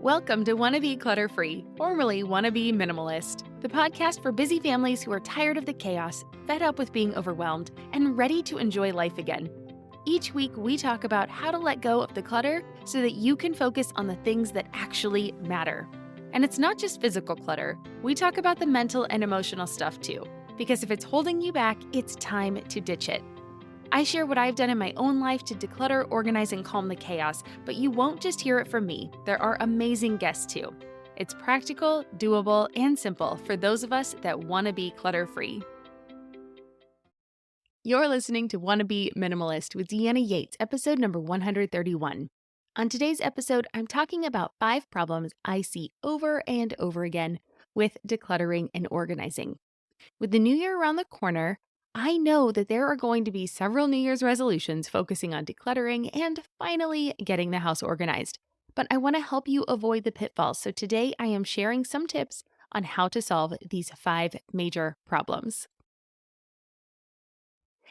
Welcome to Wanna Be Clutter Free, formerly Wanna Be Minimalist, the podcast for busy families who are tired of the chaos, fed up with being overwhelmed, and ready to enjoy life again. Each week, we talk about how to let go of the clutter so that you can focus on the things that actually matter. And it's not just physical clutter, we talk about the mental and emotional stuff too, because if it's holding you back, it's time to ditch it. I share what I've done in my own life to declutter, organize, and calm the chaos, but you won't just hear it from me. There are amazing guests too. It's practical, doable, and simple for those of us that want to be clutter-free. You're listening to Wanna Be Minimalist with Deanna Yates, episode number 131. On today's episode, I'm talking about 5 problems I see over and over again with decluttering and organizing. With the new year around the corner, I know that there are going to be several New Year's resolutions focusing on decluttering and finally getting the house organized. But I want to help you avoid the pitfalls, so today I am sharing some tips on how to solve these 5 major problems.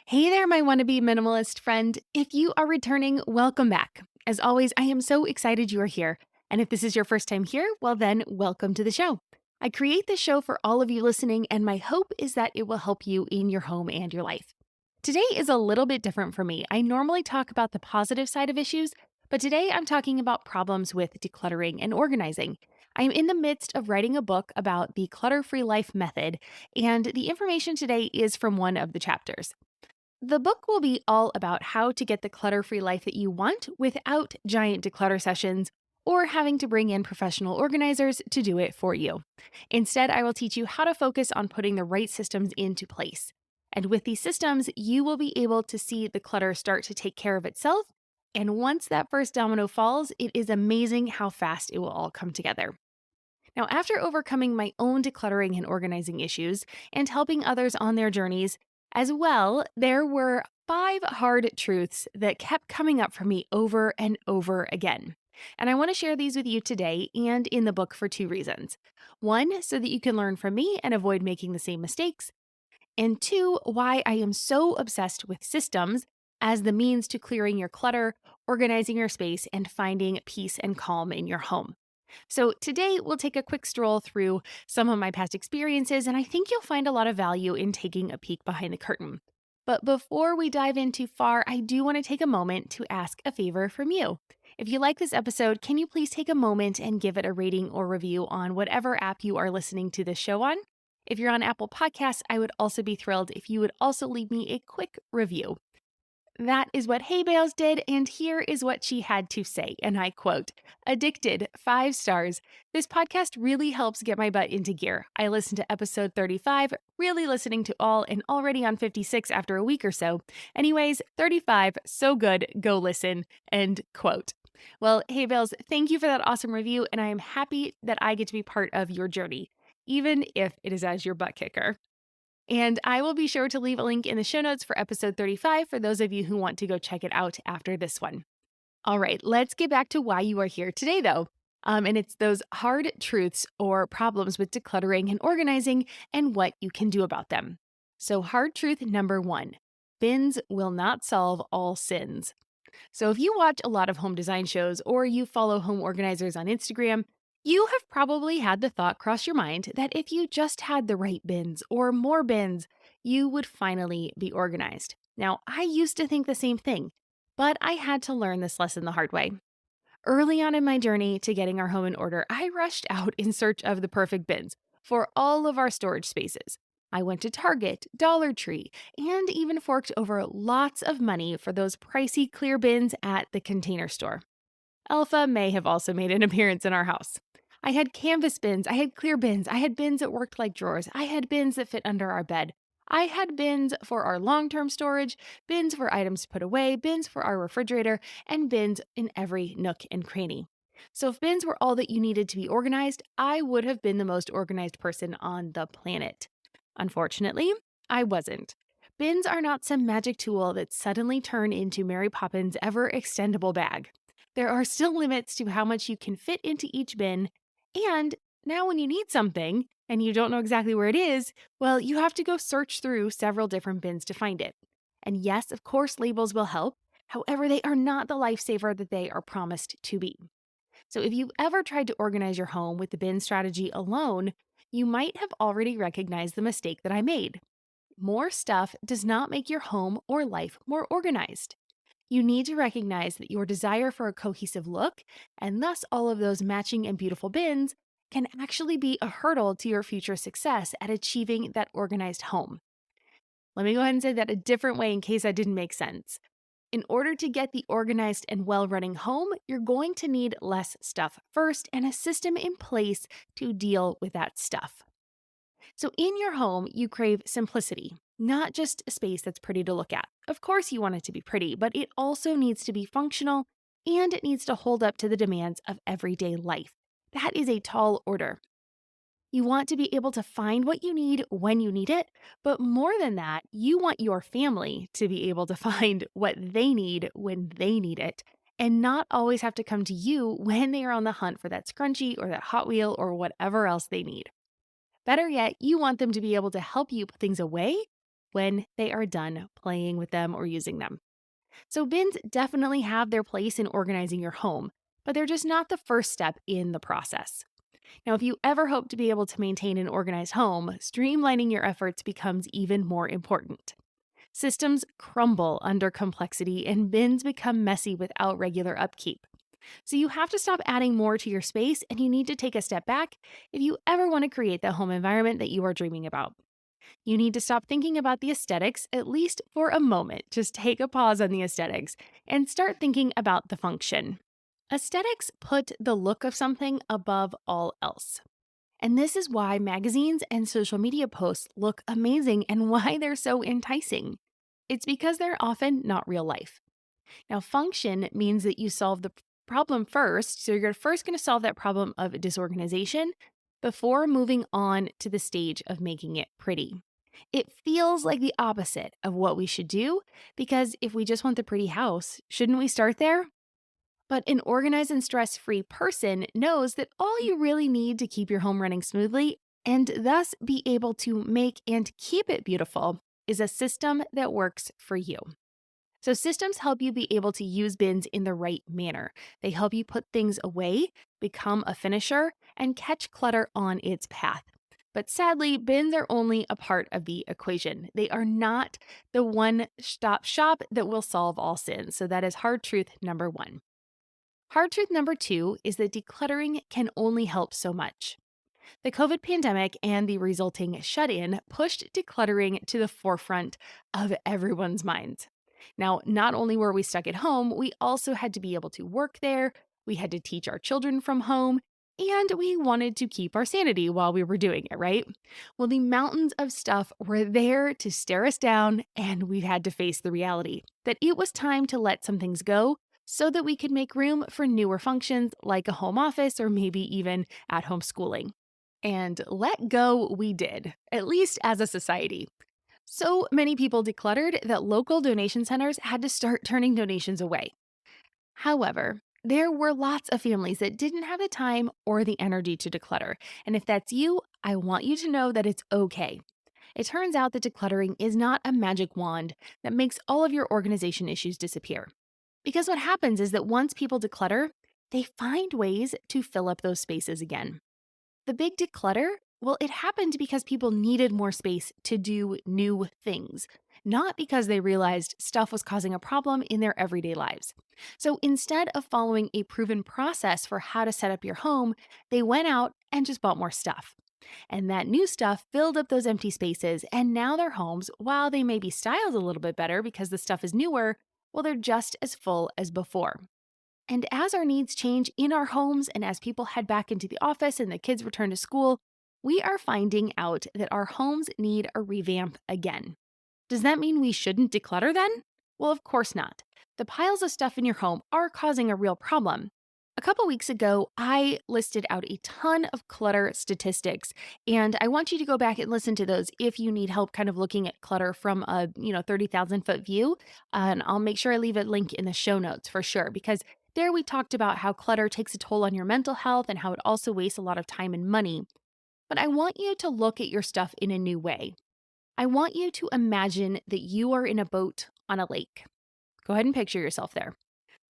Hey there, my wannabe minimalist friend. If you are returning, welcome back. As always, I am so excited you are here. And if this is your first time here, well then, welcome to the show. I create this show for all of you listening, and my hope is that it will help you in your home and your life. Today is a little bit different for me. I normally talk about the positive side of issues, but today I'm talking about problems with decluttering and organizing. I'm in the midst of writing a book about the clutter-free life method, and the information today is from one of the chapters. The book will be all about how to get the clutter-free life that you want without giant declutter sessions or having to bring in professional organizers to do it for you. Instead, I will teach you how to focus on putting the right systems into place. And with these systems, you will be able to see the clutter start to take care of itself. And once that first domino falls, it is amazing how fast it will all come together. Now, after overcoming my own decluttering and organizing issues and helping others on their journeys, as well, there were 5 hard truths that kept coming up for me over and over again. And I want to share these with you today and in the book for 2 reasons. 1, so that you can learn from me and avoid making the same mistakes. And 2, why I am so obsessed with systems as the means to clearing your clutter, organizing your space, and finding peace and calm in your home. So, today we'll take a quick stroll through some of my past experiences, and I think you'll find a lot of value in taking a peek behind the curtain. But before we dive in too far, I do want to take a moment to ask a favor from you. If you like this episode, can you please take a moment and give it a rating or review on whatever app you are listening to this show on? If you're on Apple Podcasts, I would also be thrilled if you would also leave me a quick review. That is what Hay Bales did, and here is what she had to say, and I quote, "Addicted, 5 stars. This podcast really helps get my butt into gear. I listened to episode 35, really listening to all, and already on 56 after a week or so. Anyways, 35, so good, go listen," end quote. Well, Hay Bales, thank you for that awesome review, and I am happy that I get to be part of your journey, even if it is as your butt kicker. And I will be sure to leave a link in the show notes for episode 35 for those of you who want to go check it out after this one. All right, let's get back to why you are here today, though. And it's those hard truths or problems with decluttering and organizing and what you can do about them. So, hard truth number 1, bins will not solve all sins. So, if you watch a lot of home design shows or you follow home organizers on Instagram, you have probably had the thought cross your mind that if you just had the right bins or more bins, you would finally be organized. Now, I used to think the same thing, but I had to learn this lesson the hard way. Early on in my journey to getting our home in order, I rushed out in search of the perfect bins for all of our storage spaces. I went to Target, Dollar Tree, and even forked over lots of money for those pricey clear bins at the Container Store. Alpha may have also made an appearance in our house. I had canvas bins, I had clear bins, I had bins that worked like drawers, I had bins that fit under our bed. I had bins for our long-term storage, bins for items to put away, bins for our refrigerator, and bins in every nook and cranny. So if bins were all that you needed to be organized, I would have been the most organized person on the planet. Unfortunately, I wasn't. Bins are not some magic tool that suddenly turn into Mary Poppins' ever-extendable bag. There are still limits to how much you can fit into each bin, and now when you need something and you don't know exactly where it is, well, you have to go search through several different bins to find it. And yes, of course, labels will help. However, they are not the lifesaver that they are promised to be. So, if you've ever tried to organize your home with the bin strategy alone, you might have already recognized the mistake that I made. More stuff does not make your home or life more organized. You need to recognize that your desire for a cohesive look, and thus all of those matching and beautiful bins, can actually be a hurdle to your future success at achieving that organized home. Let me go ahead and say that a different way in case that didn't make sense. In order to get the organized and well running home, you're going to need less stuff first and a system in place to deal with that stuff. So, in your home, you crave simplicity, not just a space that's pretty to look at. Of course, you want it to be pretty, but it also needs to be functional and it needs to hold up to the demands of everyday life. That is a tall order. You want to be able to find what you need when you need it, but more than that, you want your family to be able to find what they need when they need it and not always have to come to you when they are on the hunt for that scrunchie or that Hot Wheel or whatever else they need. Better yet, you want them to be able to help you put things away when they are done playing with them or using them. So, bins definitely have their place in organizing your home, but they're just not the first step in the process. Now, if you ever hope to be able to maintain an organized home, streamlining your efforts becomes even more important. Systems crumble under complexity and bins become messy without regular upkeep. So you have to stop adding more to your space and you need to take a step back if you ever want to create the home environment that you are dreaming about. You need to stop thinking about the aesthetics, at least for a moment. Just take a pause on the aesthetics and start thinking about the function. Aesthetics put the look of something above all else. And this is why magazines and social media posts look amazing and why they're so enticing. It's because they're often not real life. Now, function means that you solve the problem first. So you're first going to solve that problem of disorganization before moving on to the stage of making it pretty. It feels like the opposite of what we should do because if we just want the pretty house, shouldn't we start there? But an organized and stress free person knows that all you really need to keep your home running smoothly and thus be able to make and keep it beautiful is a system that works for you. So, systems help you be able to use bins in the right manner. They help you put things away, become a finisher, and catch clutter on its path. But sadly, bins are only a part of the equation. They are not the one stop shop that will solve all sins. So, that is hard truth number one. Hard truth number two is that decluttering can only help so much. The COVID pandemic and the resulting shut in pushed decluttering to the forefront of everyone's minds. Now, not only were we stuck at home, we also had to be able to work there, we had to teach our children from home, and we wanted to keep our sanity while we were doing it, right? Well, the mountains of stuff were there to stare us down, and we had to face the reality that it was time to let some things go so that we could make room for newer functions like a home office or maybe even at home schooling. And let go we did, at least as a society. So many people decluttered that local donation centers had to start turning donations away. However, there were lots of families that didn't have the time or the energy to declutter. And if that's you, I want you to know that it's okay. It turns out that decluttering is not a magic wand that makes all of your organization issues disappear. Because what happens is that once people declutter, they find ways to fill up those spaces again. The big declutter, well, it happened because people needed more space to do new things, not because they realized stuff was causing a problem in their everyday lives. So instead of following a proven process for how to set up your home, they went out and just bought more stuff. And that new stuff filled up those empty spaces, and now their homes, while they may be styled a little bit better because the stuff is newer, well, they're just as full as before. And as our needs change in our homes and as people head back into the office and the kids return to school, we are finding out that our homes need a revamp again. Does that mean we shouldn't declutter then? Well, of course not. The piles of stuff in your home are causing a real problem. A couple weeks ago, I listed out a ton of clutter statistics, and I want you to go back and listen to those if you need help kind of looking at clutter from a 30,000 foot view. And I'll make sure I leave a link in the show notes for sure, because there we talked about how clutter takes a toll on your mental health and how it also wastes a lot of time and money. But I want you to look at your stuff in a new way. I want you to imagine that you are in a boat on a lake. Go ahead and picture yourself there.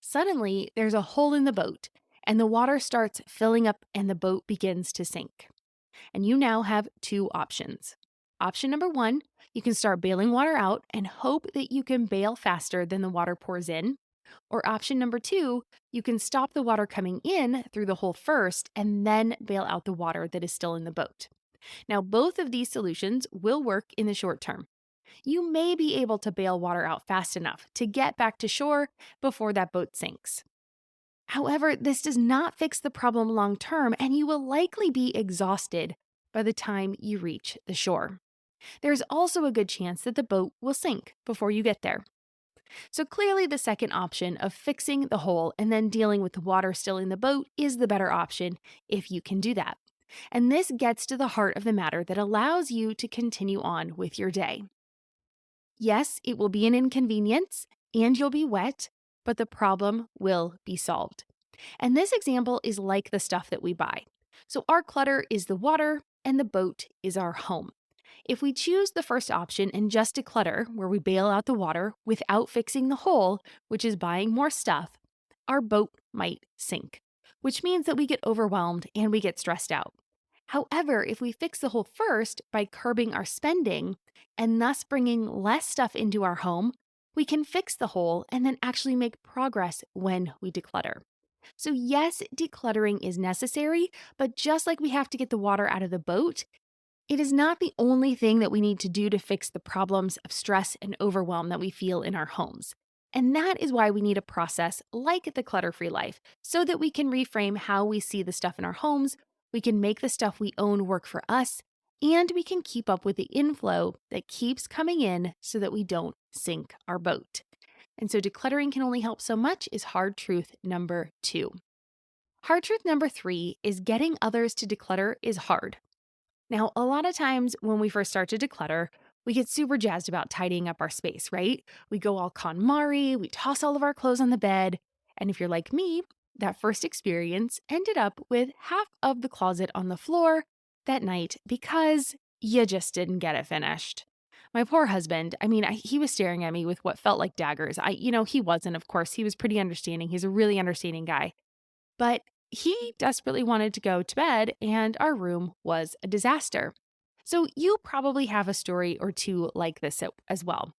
Suddenly, there's a hole in the boat, and the water starts filling up and the boat begins to sink. And you now have two options. Option number one, you can start bailing water out and hope that you can bail faster than the water pours in. Or option number two, you can stop the water coming in through the hole first and then bail out the water that is still in the boat. Now, both of these solutions will work in the short term. You may be able to bail water out fast enough to get back to shore before that boat sinks. However, this does not fix the problem long term, and you will likely be exhausted by the time you reach the shore. There's also a good chance that the boat will sink before you get there. So clearly, the second option of fixing the hole and then dealing with the water still in the boat is the better option if you can do that. And this gets to the heart of the matter that allows you to continue on with your day. Yes, it will be an inconvenience and you'll be wet, but the problem will be solved. And this example is like the stuff that we buy. So our clutter is the water and the boat is our home. If we choose the first option and just declutter, where we bail out the water without fixing the hole, which is buying more stuff, our boat might sink, which means that we get overwhelmed and we get stressed out. However, if we fix the hole first by curbing our spending and thus bringing less stuff into our home, we can fix the hole and then actually make progress when we declutter. So yes, decluttering is necessary, but just like we have to get the water out of the boat, it is not the only thing that we need to do to fix the problems of stress and overwhelm that we feel in our homes. And that is why we need a process like the Clutter-Free Life, so that we can reframe how we see the stuff in our homes, we can make the stuff we own work for us, and we can keep up with the inflow that keeps coming in so that we don't sink our boat. And so decluttering can only help so much is hard truth number 2. Hard truth number 3 is getting others to declutter is hard. Now, a lot of times when we first start to declutter, we get super jazzed about tidying up our space, right? We go all KonMari, we toss all of our clothes on the bed, and if you're like me, that first experience ended up with half of the closet on the floor that night because you just didn't get it finished. My poor husband, he was staring at me with what felt like daggers. He wasn't, of course. He was pretty understanding. He's a really understanding guy. But he desperately wanted to go to bed, and our room was a disaster. So you probably have a story or two like this as well.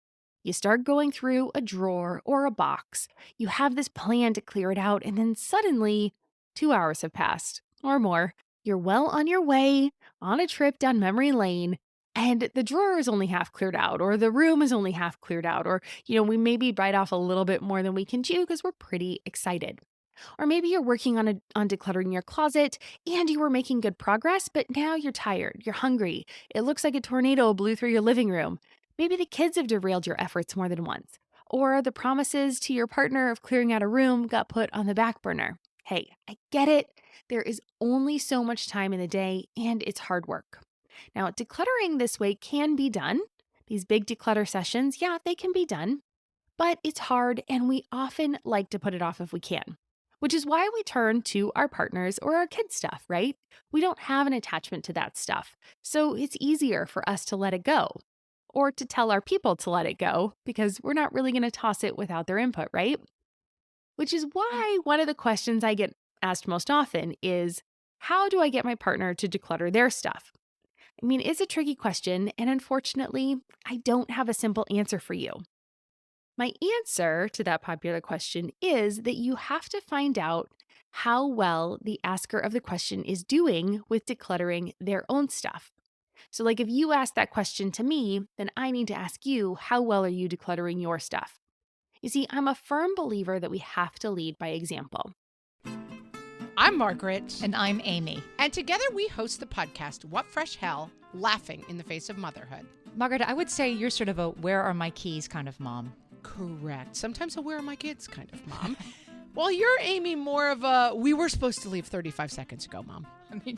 You start going through a drawer or a box. You have this plan to clear it out, and then suddenly 2 hours have passed or more. You're well on your way on a trip down memory lane, and the drawer is only half cleared out, or the room is only half cleared out, or, we maybe bite off a little bit more than we can chew because we're pretty excited. Or maybe you're working on decluttering your closet and you were making good progress, but now you're tired, you're hungry. It looks like a tornado blew through your living room. Maybe the kids have derailed your efforts more than once. Or the promises to your partner of clearing out a room got put on the back burner. Hey, I get it. There is only so much time in the day and it's hard work. Now, decluttering this way can be done. These big declutter sessions, yeah, they can be done. But it's hard and we often like to put it off if we can. Which is why we turn to our partners or our kids' stuff, right? We don't have an attachment to that stuff, so it's easier for us to let it go. Or to tell our people to let it go, because we're not really going to toss it without their input, right? Which is why one of the questions I get asked most often is, how do I get my partner to declutter their stuff? It's a tricky question, and unfortunately, I don't have a simple answer for you. My answer to that popular question is that you have to find out how well the asker of the question is doing with decluttering their own stuff. So if you ask that question to me, then I need to ask you, how well are you decluttering your stuff? You see, I'm a firm believer that we have to lead by example. I'm Margaret. And I'm Amy. And together we host the podcast, What Fresh Hell? Laughing in the Face of Motherhood. Margaret, I would say you're sort of a where are my keys kind of mom. Correct. Sometimes a where are my kids kind of mom. Well, you're, Amy, more of a we were supposed to leave 35 seconds ago, mom.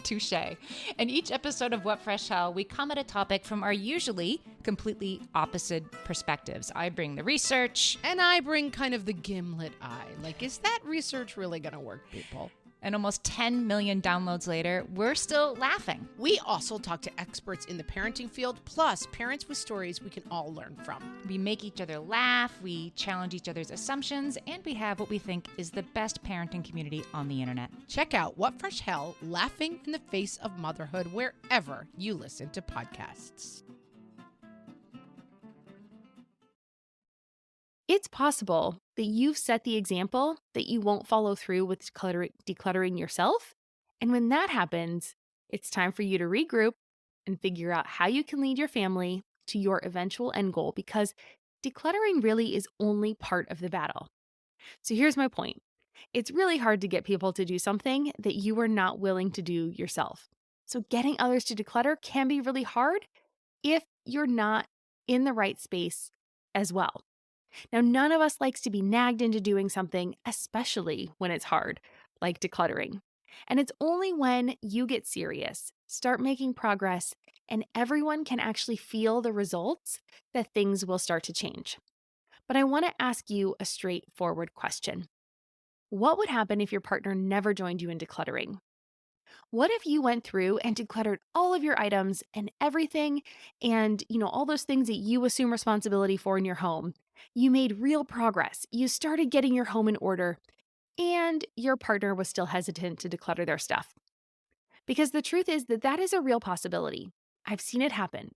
Touche. In each episode of What Fresh Hell, we come at a topic from our usually completely opposite perspectives. I bring the research. And I bring kind of the gimlet eye. Is that research really going to work, people? And almost 10 million downloads later, we're still laughing. We also talk to experts in the parenting field, plus parents with stories we can all learn from. We make each other laugh, we challenge each other's assumptions, and we have what we think is the best parenting community on the internet. Check out What Fresh Hell, Laughing in the Face of Motherhood, wherever you listen to podcasts. It's possible that you've set the example that you won't follow through with decluttering yourself. And when that happens, it's time for you to regroup and figure out how you can lead your family to your eventual end goal, because decluttering really is only part of the battle. So here's my point. It's really hard to get people to do something that you are not willing to do yourself. So getting others to declutter can be really hard if you're not in the right space as well. Now, none of us likes to be nagged into doing something, especially when it's hard, like decluttering. And it's only when you get serious, start making progress, and everyone can actually feel the results that things will start to change. But I want to ask you a straightforward question. What would happen if your partner never joined you in decluttering? What if you went through and decluttered all of your items and everything and, all those things that you assume responsibility for in your home? You made real progress. You started getting your home in order, and your partner was still hesitant to declutter their stuff. Because the truth is that that is a real possibility. I've seen it happen,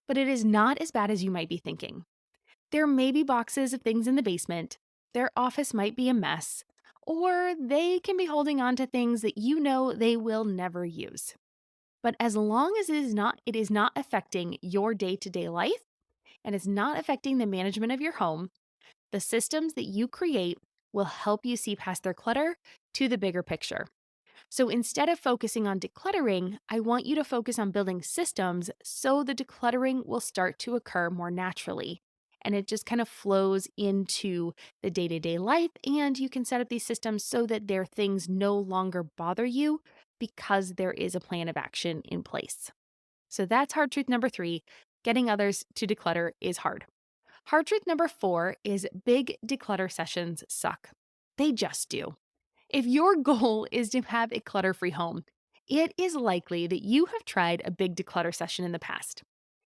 but it is not as bad as you might be thinking. There may be boxes of things in the basement, their office might be a mess, or they can be holding on to things that you know they will never use. But as long as it is not affecting your day-to-day life and it's not affecting the management of your home, the systems that you create will help you see past their clutter to the bigger picture. So instead of focusing on decluttering, I want you to focus on building systems so the decluttering will start to occur more naturally. And it just kind of flows into the day-to-day life, and you can set up these systems so that their things no longer bother you because there is a plan of action in place. So that's hard truth number 3. Getting others to declutter is hard. Hard truth number 4 is big declutter sessions suck. They just do. If your goal is to have a clutter-free home, it is likely that you have tried a big declutter session in the past.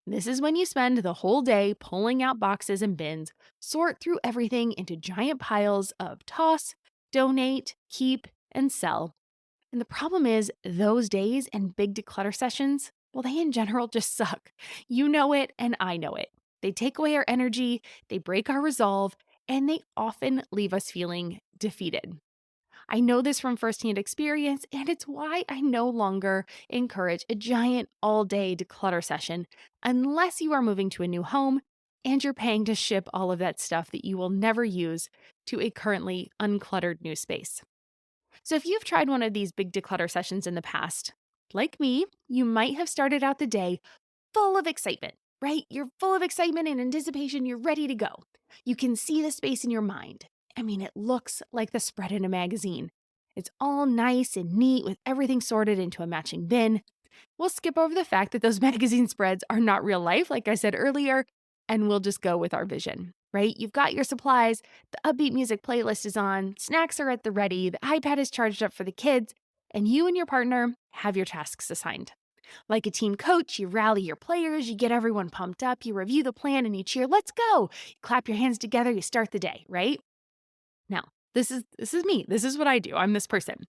This is when you spend the whole day pulling out boxes and bins, sort through everything into giant piles of toss, donate, keep, and sell. And the problem is, those days and big declutter sessions, well, they in general just suck. You know it, and I know it. They take away our energy, they break our resolve, and they often leave us feeling defeated. I know this from firsthand experience, and it's why I no longer encourage a giant all-day declutter session unless you are moving to a new home and you're paying to ship all of that stuff that you will never use to a currently uncluttered new space. So if you've tried one of these big declutter sessions in the past, like me, you might have started out the day full of excitement, right? You're full of excitement and anticipation. You're ready to go. You can see the space in your mind. I mean, it looks like the spread in a magazine. It's all nice and neat with everything sorted into a matching bin. We'll skip over the fact that those magazine spreads are not real life, like I said earlier, and we'll just go with our vision, right? You've got your supplies, the upbeat music playlist is on, snacks are at the ready, the iPad is charged up for the kids, and you and your partner have your tasks assigned. Like a team coach, you rally your players, you get everyone pumped up, you review the plan, and you cheer, let's go! You clap your hands together, you start the day, right? Now, this is me. This is what I do. I'm this person.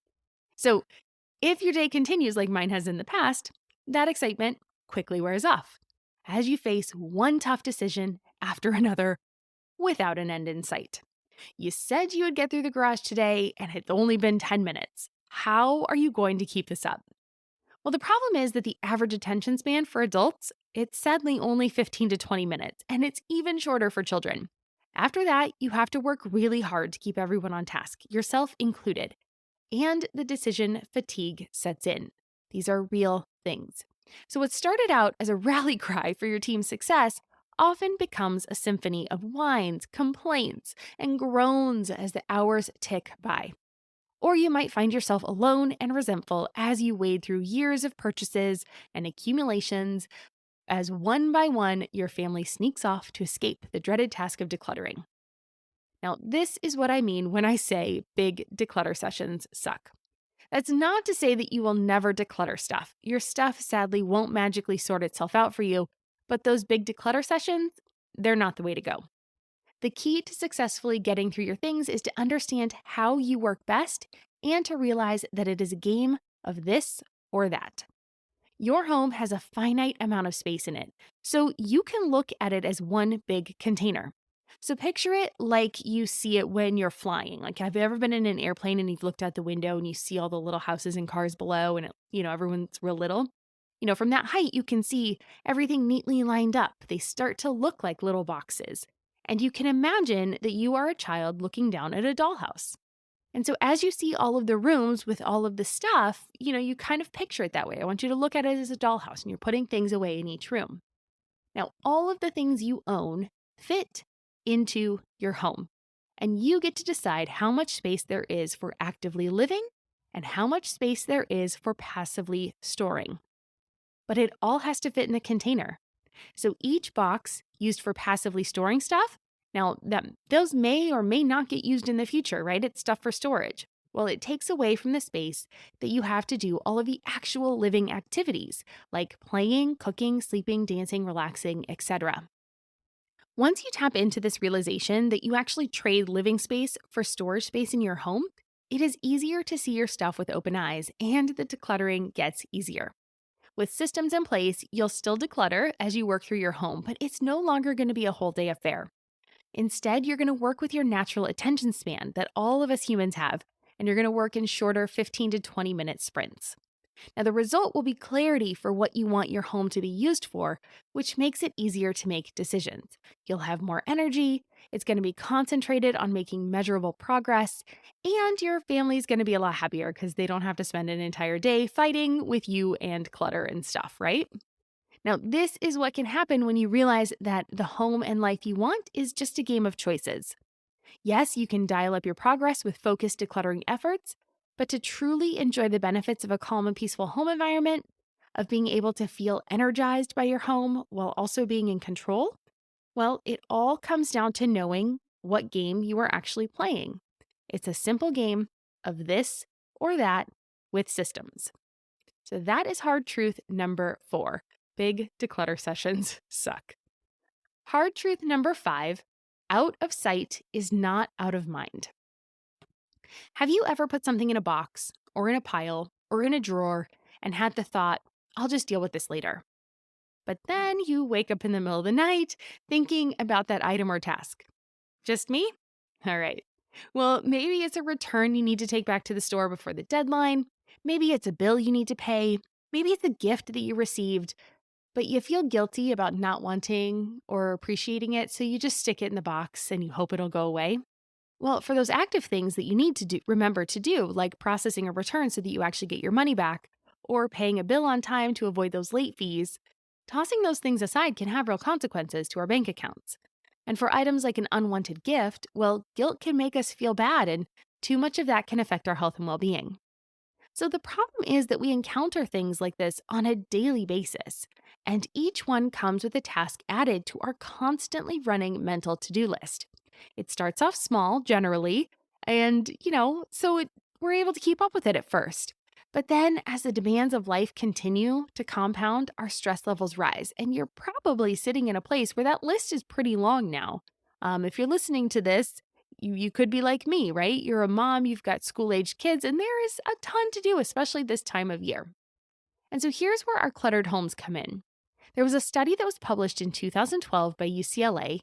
So if your day continues like mine has in the past, that excitement quickly wears off as you face one tough decision after another without an end in sight. You said you would get through the garage today, and it's only been 10 minutes. How are you going to keep this up? Well, the problem is that the average attention span for adults, it's sadly only 15 to 20 minutes, and it's even shorter for children. After that, you have to work really hard to keep everyone on task, yourself included. And the decision fatigue sets in. These are real things. So what started out as a rally cry for your team's success often becomes a symphony of whines, complaints, and groans as the hours tick by. Or you might find yourself alone and resentful as you wade through years of purchases and accumulations as one by one your family sneaks off to escape the dreaded task of decluttering. Now, this is what I mean when I say big declutter sessions suck. That's not to say that you will never declutter stuff. Your stuff sadly won't magically sort itself out for you, but those big declutter sessions, they're not the way to go. The key to successfully getting through your things is to understand how you work best and to realize that it is a game of this or that. Your home has a finite amount of space in it, so you can look at it as one big container. So picture it like you see it when you're flying. Like, have you ever been in an airplane and you've looked out the window and you see all the little houses and cars below and everyone's real little? From that height, you can see everything neatly lined up. They start to look like little boxes. And you can imagine that you are a child looking down at a dollhouse. And so as you see all of the rooms with all of the stuff, you kind of picture it that way. I want you to look at it as a dollhouse and you're putting things away in each room. Now, all of the things you own fit into your home, and you get to decide how much space there is for actively living and how much space there is for passively storing. But it all has to fit in the container. So each box used for passively storing stuff, now those may or may not get used in the future, right? It's stuff for storage. Well, it takes away from the space that you have to do all of the actual living activities like playing, cooking, sleeping, dancing, relaxing, etc. Once you tap into this realization that you actually trade living space for storage space in your home, it is easier to see your stuff with open eyes and the decluttering gets easier. With systems in place, you'll still declutter as you work through your home, but it's no longer going to be a whole day affair. Instead, you're going to work with your natural attention span that all of us humans have, and you're going to work in shorter 15 to 20-minute sprints. Now, the result will be clarity for what you want your home to be used for, which makes it easier to make decisions. You'll have more energy, it's going to be concentrated on making measurable progress, and your family's going to be a lot happier because they don't have to spend an entire day fighting with you and clutter and stuff, right? Now, this is what can happen when you realize that the home and life you want is just a game of choices. Yes, you can dial up your progress with focused decluttering efforts, but to truly enjoy the benefits of a calm and peaceful home environment, of being able to feel energized by your home while also being in control, well, it all comes down to knowing what game you are actually playing. It's a simple game of this or that with systems. So that is hard truth number 4. Big declutter sessions suck. Hard truth number 5, out of sight is not out of mind. Have you ever put something in a box or in a pile or in a drawer and had the thought, I'll just deal with this later? But then you wake up in the middle of the night thinking about that item or task. Just me? All right. Well, maybe it's a return you need to take back to the store before the deadline. Maybe it's a bill you need to pay. Maybe it's a gift that you received, but you feel guilty about not wanting or appreciating it, so you just stick it in the box and you hope it'll go away. Well, for those active things that you need to remember to do, like processing a return so that you actually get your money back, or paying a bill on time to avoid those late fees, tossing those things aside can have real consequences to our bank accounts. And for items like an unwanted gift, well, guilt can make us feel bad, and too much of that can affect our health and well-being. So the problem is that we encounter things like this on a daily basis, and each one comes with a task added to our constantly running mental to-do list. It starts off small, generally, and, we're able to keep up with it at first. But then, as the demands of life continue to compound, our stress levels rise, and you're probably sitting in a place where that list is pretty long now. If you're listening to this, you could be like me, right? You're a mom, you've got school-aged kids, and there is a ton to do, especially this time of year. And so here's where our cluttered homes come in. There was a study that was published in 2012 by UCLA,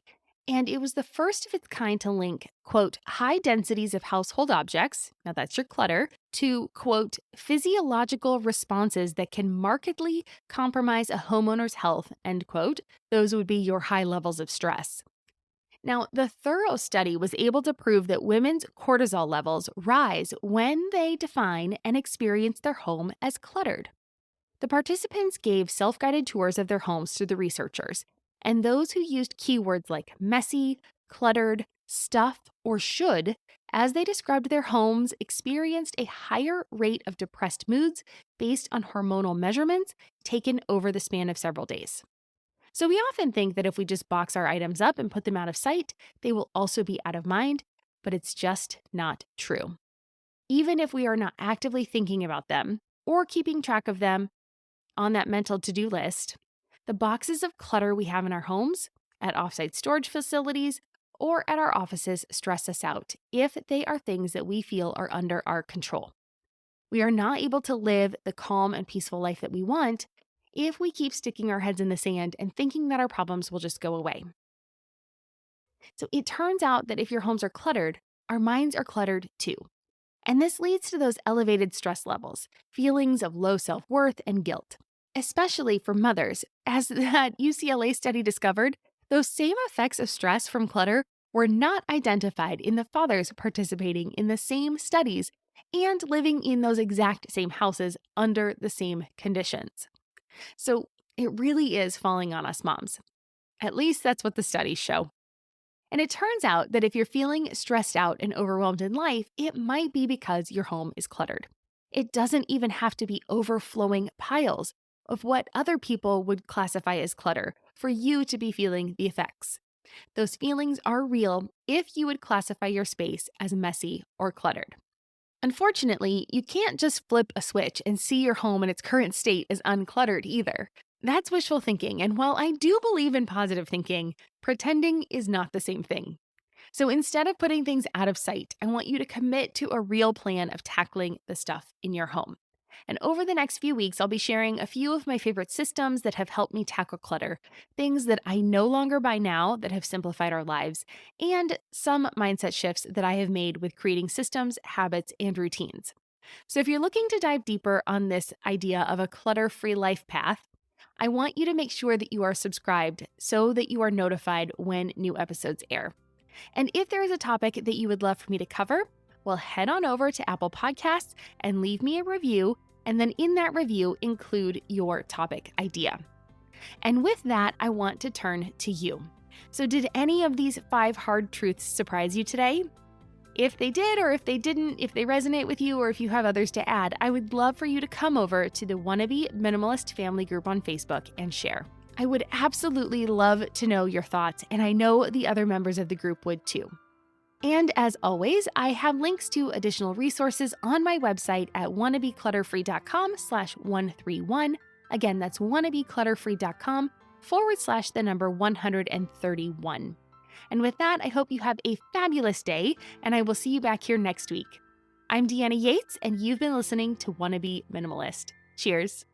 and it was the first of its kind to link, quote, high densities of household objects, now that's your clutter, to, quote, physiological responses that can markedly compromise a homeowner's health, end quote. Those would be your high levels of stress. Now, the thorough study was able to prove that women's cortisol levels rise when they define and experience their home as cluttered. The participants gave self-guided tours of their homes to the researchers, and those who used keywords like messy, cluttered, stuff, or should as they described their homes experienced a higher rate of depressed moods based on hormonal measurements taken over the span of several days. So we often think that if we just box our items up and put them out of sight, they will also be out of mind, but it's just not true. even if we are not actively thinking about them or keeping track of them on that mental to-do list. The boxes of clutter we have in our homes, at offsite storage facilities, or at our offices stress us out if they are things that we feel are under our control. We are not able to live the calm and peaceful life that we want if we keep sticking our heads in the sand and thinking that our problems will just go away. So it turns out that if your homes are cluttered, our minds are cluttered too. And this leads to those elevated stress levels, feelings of low self-worth and guilt, especially for mothers. As that UCLA study discovered, those same effects of stress from clutter were not identified in the fathers participating in the same studies and living in those exact same houses under the same conditions. So it really is falling on us moms. At least that's what the studies show. And it turns out that if you're feeling stressed out and overwhelmed in life, it might be because your home is cluttered. It doesn't even have to be overflowing piles of what other people would classify as clutter for you to be feeling the effects. Those feelings are real if you would classify your space as messy or cluttered. Unfortunately, you can't just flip a switch and see your home in its current state as uncluttered either. That's wishful thinking, and while I do believe in positive thinking, pretending is not the same thing. So instead of putting things out of sight, I want you to commit to a real plan of tackling the stuff in your home. And over the next few weeks, I'll be sharing a few of my favorite systems that have helped me tackle clutter, things that I no longer buy now that have simplified our lives, and some mindset shifts that I have made with creating systems, habits, and routines. So if you're looking to dive deeper on this idea of a clutter-free life path, I want you to make sure that you are subscribed so that you are notified when new episodes air. And if there is a topic that you would love for me to cover, well, head on over to Apple Podcasts and leave me a review, and then in that review, include your topic idea. And with that, I want to turn to you. So did any of these 5 hard truths surprise you today? If they did, or if they didn't, if they resonate with you, or if you have others to add, I would love for you to come over to the Wannabe Minimalist Family Group on Facebook and share. I would absolutely love to know your thoughts, and I know the other members of the group would too. And as always, I have links to additional resources on my website at wannabeclutterfree.com/131. Again, that's wannabeclutterfree.com/131. And with that, I hope you have a fabulous day, and I will see you back here next week. I'm Deanna Yates, and you've been listening to Wannabe Minimalist. Cheers.